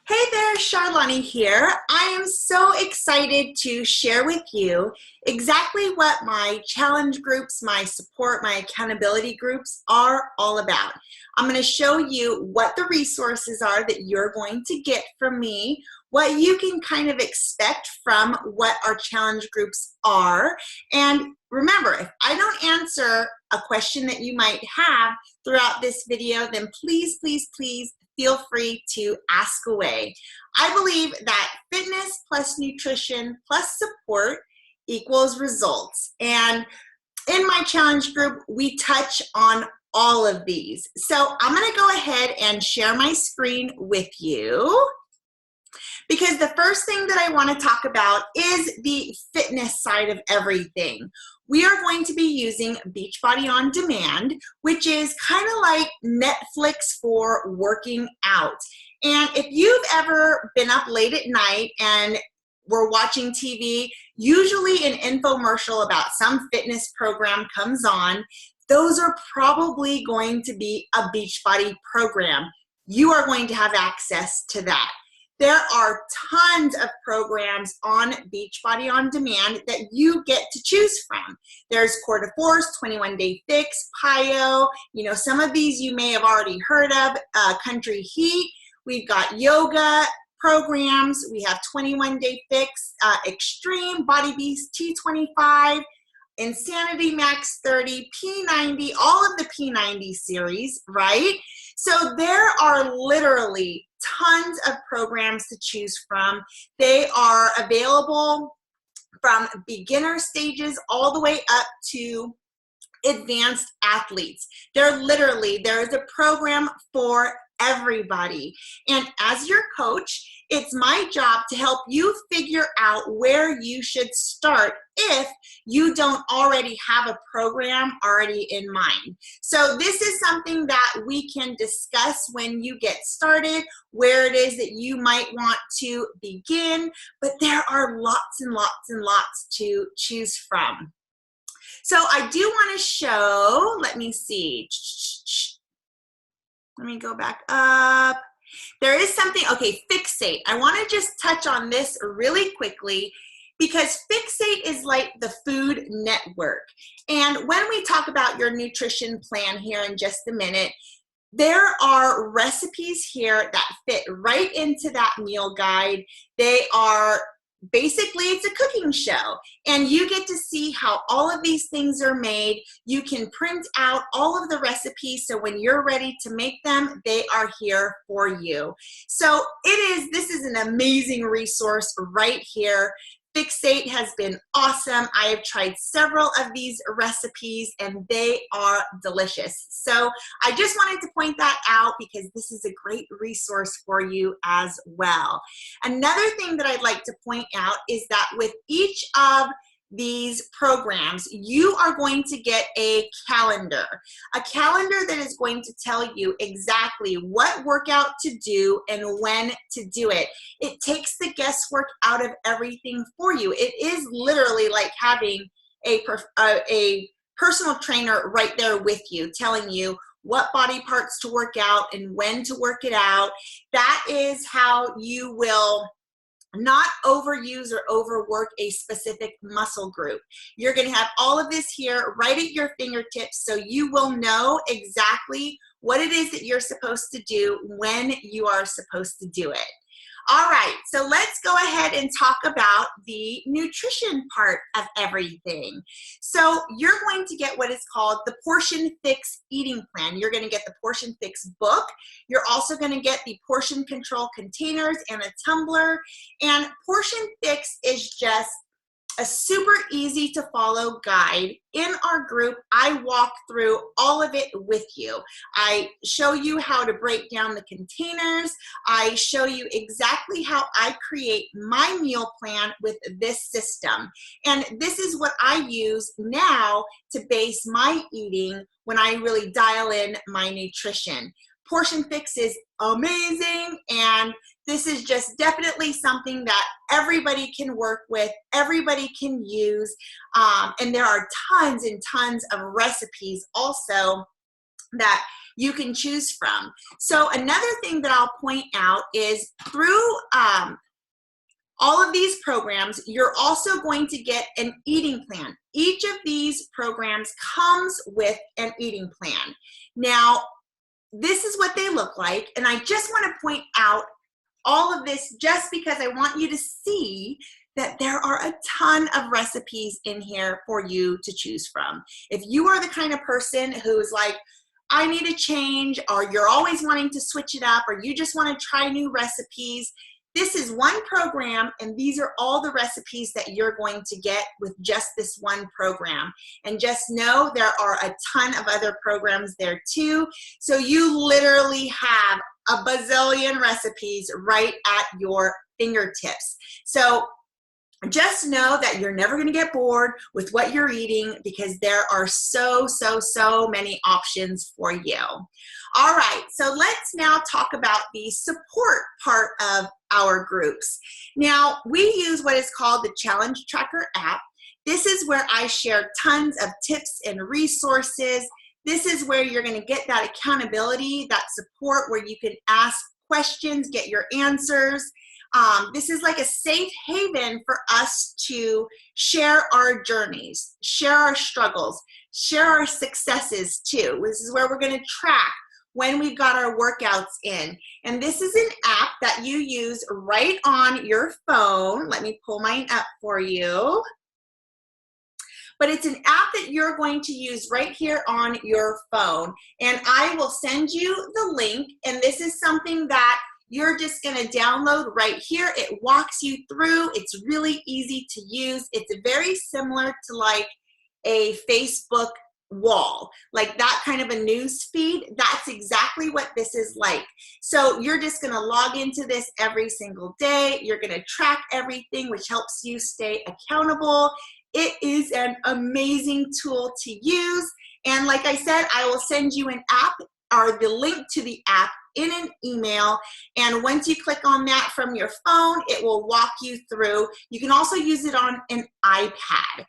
Hey there, Charlani here. I am so excited to share with you exactly what my challenge groups, my support, my accountability groups are all about. I'm going to show you what the resources are that you're going to get from me, what you can kind of expect from what our challenge groups are. And remember, if I don't answer a question that you might have throughout this video, then please feel free to ask away. I believe that fitness plus nutrition plus support equals results. And in my challenge group, we touch on all of these. So I'm going to go ahead and share my screen with you, because the first thing that I want to talk about is the fitness side of everything. We are going to be using Beachbody On Demand, which is kind of like Netflix for working out. And if you've ever been up late at night and we're watching TV, usually an infomercial about some fitness program comes on. Those are probably going to be a Beachbody program. You are going to have access to that. There are tons of programs on Beachbody On Demand that you get to choose from. There's Core de Force, 21-Day Fix, PiYo. Some of these you may have already heard of. Country Heat. We've got yoga programs. We have 21-Day Fix, Extreme, Body Beast T25, Insanity Max 30, P90, all of the P90 series, right? So there are literally tons of programs to choose from. They are available from beginner stages all the way up to advanced athletes. There is a program for everybody. And as your coach, it's my job to help you figure out where you should start if you don't already have a program already in mind. So this is something that we can discuss when you get started, where it is that you might want to begin, but there are lots and lots to choose from. So I do want to show, let me see. Let me go back up. There is something, okay, Fixate. I want to just touch on this really quickly because Fixate is like the Food Network. And when we talk about your nutrition plan here in just a minute, there are recipes here that fit right into that meal guide. They are basically, it's a cooking show, and you get to see how all of these things are made. You can print out all of the recipes, so when you're ready to make them, they are here for you. So this is an amazing resource right here. Fixate has been awesome. I have tried several of these recipes and they are delicious. So I just wanted to point that out because this is a great resource for you as well. Another thing that I'd like to point out is that with each of these programs, you are going to get a calendar that is going to tell you exactly what workout to do and when to do it. It takes the guesswork out of everything for you. It is literally like having a personal trainer right there with you, telling you what body parts to work out and when to work it out. That is how you will not overuse or overwork a specific muscle group. You're going to have all of this here right at your fingertips, so you will know exactly what it is that you're supposed to do when you are supposed to do it. All right, so let's go ahead and talk about the nutrition part of everything. So you're going to get what is called the Portion Fix eating plan. You're going to get the Portion Fix book. You're also going to get the portion control containers and a tumbler. And Portion Fix is just a super easy to follow guide. In our group, I walk through all of it with you. I show you how to break down the containers. I show you exactly how I create my meal plan with this system. And this is what I use now to base my eating when I really dial in my nutrition. Portion Fix is amazing, and this is just definitely something that everybody can work with, everybody can use, and there are tons and tons of recipes also that you can choose from. So another thing that I'll point out is through all of these programs, you're also going to get an eating plan. Each of these programs comes with an eating plan. Now, this is what they look like, and I just want to point out all of this just because I want you to see that there are a ton of recipes in here for you to choose from. If you are the kind of person who is like, I need a change, or you're always wanting to switch it up, or you just want to try new recipes, this is one program, and these are all the recipes that you're going to get with just this one program. And just know there are a ton of other programs there too. So you literally have a bazillion recipes right at your fingertips. So just know that you're never going to get bored with what you're eating because there are so many options for you. All right, so let's now talk about the support part of our groups. Now, we use what is called the Challenge Tracker app. This is where I share tons of tips and resources. This is where you're going to get that accountability, that support where you can ask questions, get your answers. This is like a safe haven for us to share our journeys, share our struggles, share our successes too. This is where we're going to track when we've got our workouts in. And this is an app that you use right on your phone. Let me pull mine up for you. But it's an app that you're going to use right here on your phone. And I will send you the link. And this is something that you're just going to download right here. It walks you through. It's really easy to use. It's very similar to like a Facebook wall, like that kind of a news feed. That's exactly what this is like. So you're just going to log into this every single day. You're going to track everything, which helps you stay accountable. It is an amazing tool to use. And like I said, I will send you an app or the link to the app in an email. And once you click on that from your phone, it will walk you through. You can also use it on an iPad.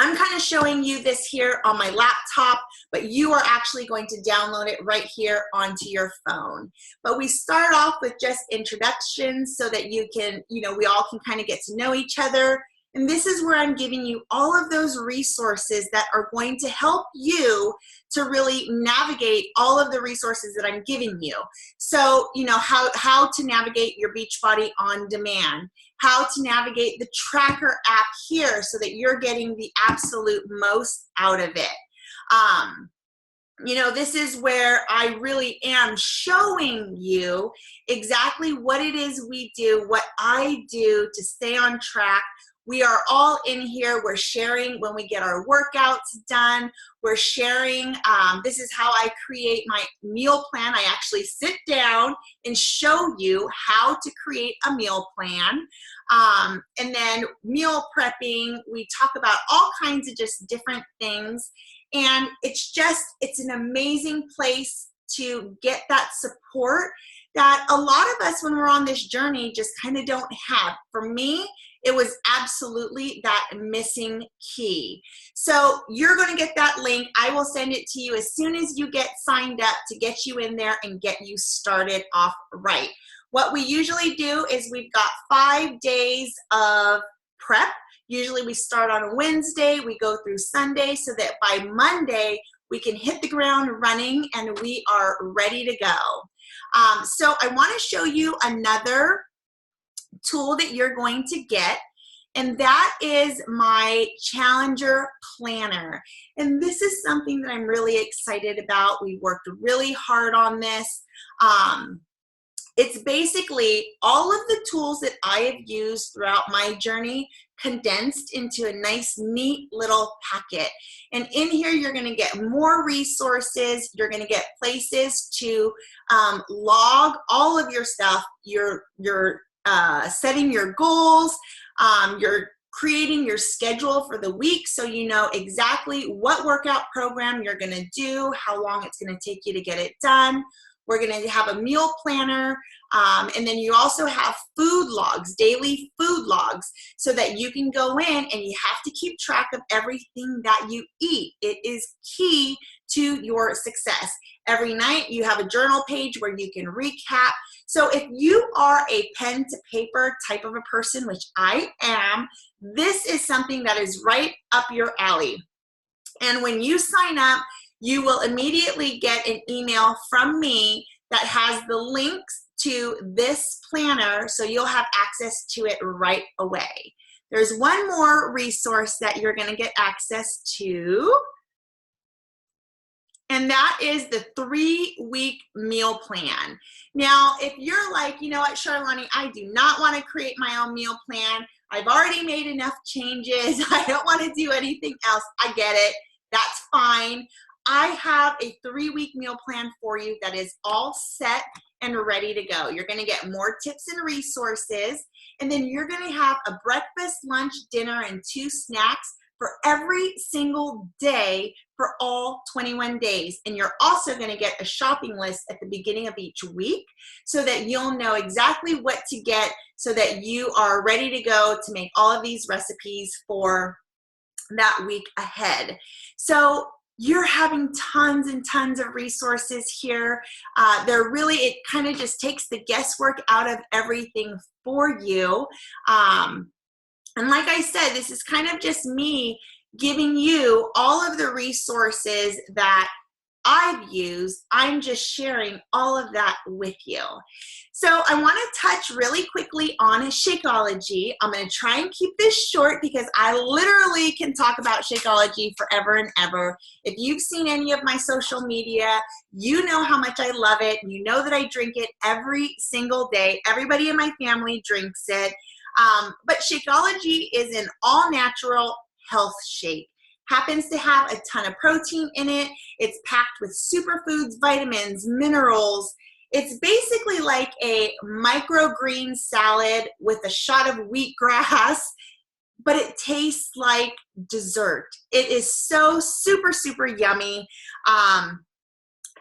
I'm kind of showing you this here on my laptop, but you are actually going to download it right here onto your phone. But we start off with just introductions so that you can, we all can kind of get to know each other. And this is where I'm giving you all of those resources that are going to help you to really navigate all of the resources that I'm giving you. So, how to navigate your Beachbody on demand, how to navigate the tracker app here so that you're getting the absolute most out of it. This is where I really am showing you exactly what it is we do, what I do to stay on track. We are all in here. We're sharing when we get our workouts done. We're sharing. This is how I create my meal plan. I actually sit down and show you how to create a meal plan. And then meal prepping. We talk about all kinds of just different things. And it's an amazing place to get that support that a lot of us when we're on this journey just kind of don't have. For me, it was absolutely that missing key. So you're going to get that link. I will send it to you as soon as you get signed up to get you in there and get you started off right. What we usually do is we've got 5 days of prep. Usually we start on a Wednesday, we go through Sunday so that by Monday we can hit the ground running and we are ready to go. So I want to show you another tool that you're going to get, and that is my Challenger Planner. And this is something that I'm really excited about. We worked really hard on this. It's basically all of the tools that I have used throughout my journey condensed into a nice, neat little packet. And in here, you're going to get more resources. You're going to get places to log all of your stuff. You're setting your goals. You're creating your schedule for the week so you know exactly what workout program you're going to do, how long it's going to take you to get it done. We're going to have a meal planner, and then you also have food logs, daily food logs, so that you can go in and you have to keep track of everything that you eat. It is key to your success. Every night you have a journal page where you can recap. So if you are a pen to paper type of a person, which I am, this is something that is right up your alley. And when you sign up, you will immediately get an email from me that has the links to this planner, so you'll have access to it right away. There's one more resource that you're going to get access to, and that is the 3-week meal plan. Now, if you're like, you know what, Charlani, I do not want to create my own meal plan. I've already made enough changes. I don't want to do anything else. I get it. That's fine. I have a 3-week meal plan for you that is all set and ready to go. You're going to get more tips and resources, and then you're going to have a breakfast, lunch, dinner, and 2 snacks for every single day for all 21 days. And you're also going to get a shopping list at the beginning of each week so that you'll know exactly what to get so that you are ready to go to make all of these recipes for that week ahead. So you're having tons and tons of resources here. It kind of just takes the guesswork out of everything for you. And like I said, this is kind of just me giving you all of the resources that I've used. I'm just sharing all of that with you. So I want to touch really quickly on Shakeology. I'm going to try and keep this short because I literally can talk about Shakeology forever and ever. If you've seen any of my social media, you know how much I love it. You know that I drink it every single day. Everybody in my family drinks it. But Shakeology is an all-natural health shake. Happens to have a ton of protein in it. It's packed with superfoods, vitamins, minerals. It's basically like a microgreen salad with a shot of wheatgrass, but it tastes like dessert. It is so super, super yummy.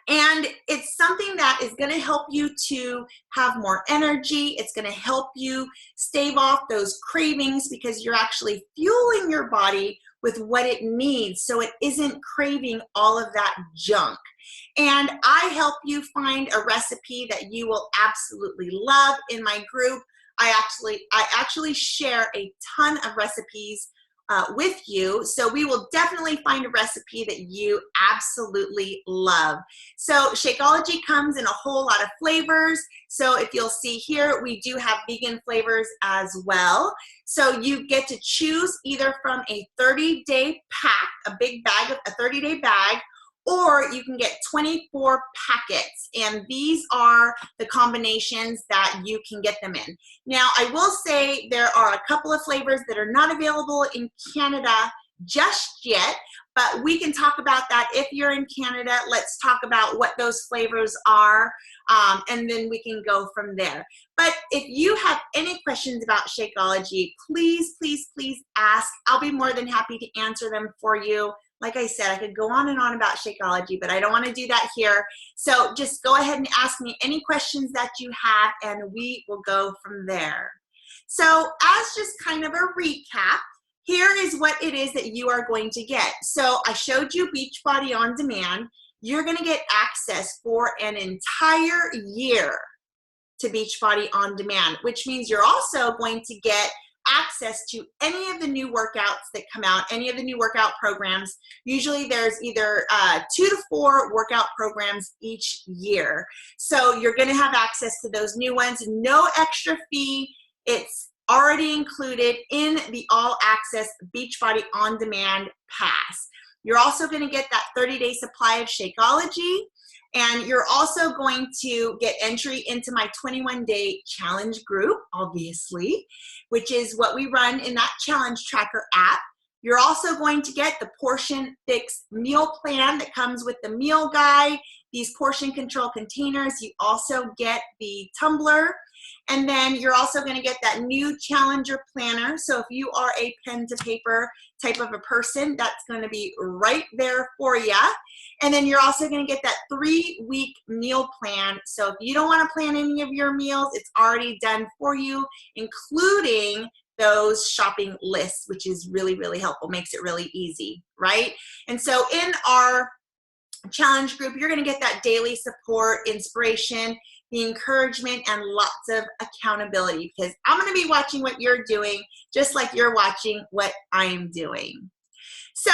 And it's something that is going to help you to have more energy. It's going to help you stave off those cravings because you're actually fueling your body with what it needs so it isn't craving all of that junk. And I help you find a recipe that you will absolutely love in my group. I actually share a ton of recipes with you, so we will definitely find a recipe that you absolutely love. So Shakeology comes in a whole lot of flavors. So if you'll see here, we do have vegan flavors as well. So you get to choose either from a 30-day pack, a big bag, a 30-day bag, or you can get 24 packets, and these are the combinations that you can get them in. Now, I will say there are a couple of flavors that are not available in Canada just yet, but we can talk about that. If you're in Canada, let's talk about what those flavors are, and then we can go from there. But if you have any questions about Shakeology, please, please, please ask. I'll be more than happy to answer them for you. Like I said, I could go on and on about Shakeology, but I don't want to do that here. So just go ahead and ask me any questions that you have, and we will go from there. So as just kind of a recap, here is what it is that you are going to get. So I showed you Beachbody On Demand. You're going to get access for an entire year to Beachbody On Demand, which means you're also going to get access to any of the new workouts that come out, any of the new workout programs. Usually there's either 2 to 4 workout programs each year. So you're going to have access to those new ones, no extra fee. It's already included in the all access Beachbody On Demand pass. You're also going to get that 30-day supply of Shakeology. And you're also going to get entry into my 21-day challenge group, obviously, which is what we run in that challenge tracker app. You're also going to get the Portion Fix meal plan that comes with the meal guide, these portion control containers. You also get the tumbler. And then you're also going to get that new Challenger planner. So if you are a pen to paper type of a person, that's going to be right there for you. And then you're also going to get that 3-week meal plan. So if you don't want to plan any of your meals, it's already done for you, including those shopping lists, which is really, really helpful, makes it really easy, right? And so in our challenge group, you're going to get that daily support, inspiration, the encouragement, and lots of accountability, because I'm going to be watching what you're doing just like you're watching what I'm doing. So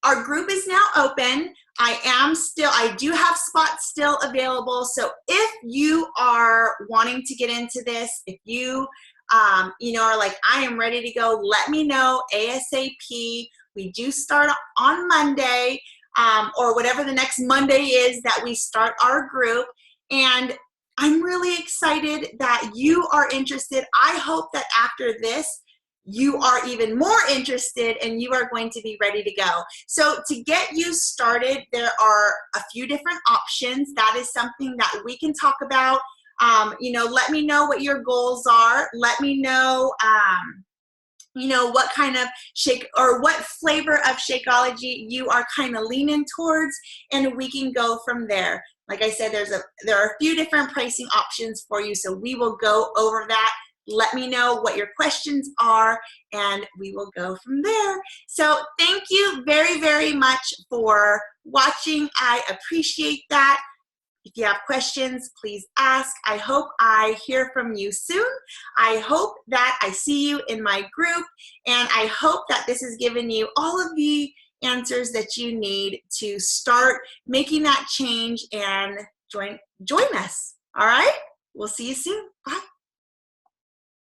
our group is now open. I do have spots still available. So if you are wanting to get into this, if you, are like, I am ready to go, let me know ASAP. We do start on Monday, or whatever the next Monday is that we start our group. And I'm really excited that you are interested. I hope that after this, you are even more interested and you are going to be ready to go. So to get you started, there are a few different options. That is something that we can talk about. Let me know what your goals are. Let me know, what kind of shake or what flavor of Shakeology you are kind of leaning towards, and we can go from there. Like I said, there are a few different pricing options for you, so we will go over that. Let me know what your questions are, and we will go from there. So thank you very, very much for watching. I appreciate that. If you have questions, please ask. I hope I hear from you soon. I hope that I see you in my group, and I hope that this has given you all of the answers that you need to start making that change and join us. All right? We'll see you soon. Bye.